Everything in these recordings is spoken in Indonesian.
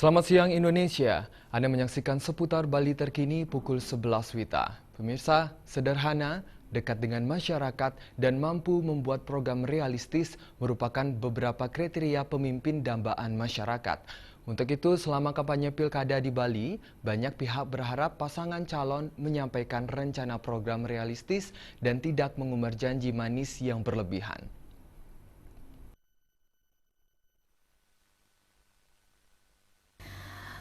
Selamat siang Indonesia, Anda menyaksikan seputar Bali terkini pukul 11 WITA. Pemirsa, sederhana, dekat dengan masyarakat, dan mampu membuat program realistis merupakan beberapa kriteria pemimpin dambaan masyarakat. Untuk itu, selama kampanye Pilkada di Bali, banyak pihak berharap pasangan calon menyampaikan rencana program realistis dan tidak mengumbar janji manis yang berlebihan.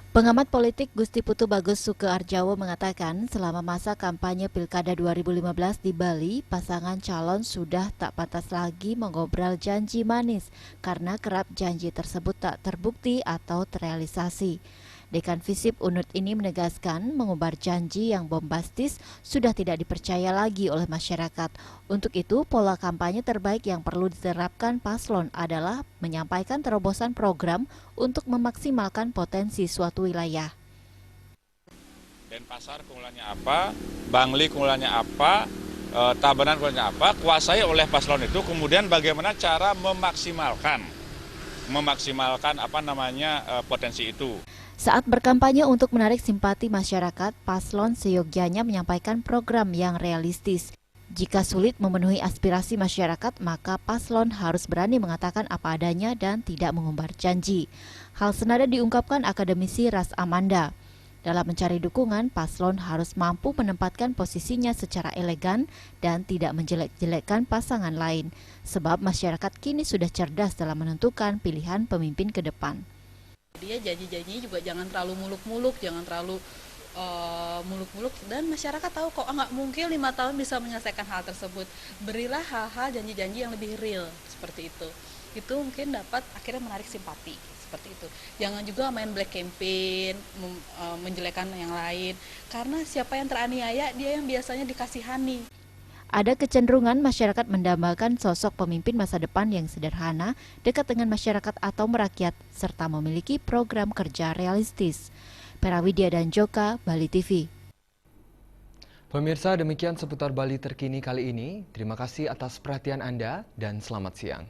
Pengamat politik Gusti Putu Bagus Sukearjawo mengatakan selama masa kampanye Pilkada 2015 di Bali, pasangan calon sudah tak pantas lagi mengobrol janji manis karena kerap janji tersebut tak terbukti atau terrealisasi. Dekan Visip Unut ini menegaskan mengumbar janji yang bombastis sudah tidak dipercaya lagi oleh masyarakat. Untuk itu, pola kampanye terbaik yang perlu diterapkan paslon adalah menyampaikan terobosan program untuk memaksimalkan potensi suatu wilayah. Denpasar keunggulannya apa, Bangli keunggulannya apa, Tabanan keunggulannya apa, kuasai oleh paslon itu, kemudian bagaimana cara memaksimalkan potensi itu. Saat berkampanye untuk menarik simpati masyarakat, paslon seyogyanya menyampaikan program yang realistis. Jika sulit memenuhi aspirasi masyarakat, maka paslon harus berani mengatakan apa adanya dan tidak mengumbar janji. Hal senada diungkapkan akademisi Ras Amanda. Dalam mencari dukungan, paslon harus mampu menempatkan posisinya secara elegan dan tidak menjelek-jelekkan pasangan lain. Sebab masyarakat kini sudah cerdas dalam menentukan pilihan pemimpin ke depan. Dia janji-janjinya juga jangan terlalu muluk-muluk, jangan terlalu muluk-muluk, dan masyarakat tahu kok nggak mungkin 5 tahun bisa menyelesaikan hal tersebut. Berilah hal-hal janji-janji yang lebih real seperti itu. Itu mungkin dapat akhirnya menarik simpati seperti itu. Jangan juga main black campaign, menjelekan yang lain, karena siapa yang teraniaya dia yang biasanya dikasihani. Ada kecenderungan masyarakat mendambakan sosok pemimpin masa depan yang sederhana, dekat dengan masyarakat atau merakyat, serta memiliki program kerja realistis. Perawidya dan Joka, Bali TV. Pemirsa, demikian seputar Bali terkini kali ini. Terima kasih atas perhatian Anda dan selamat siang.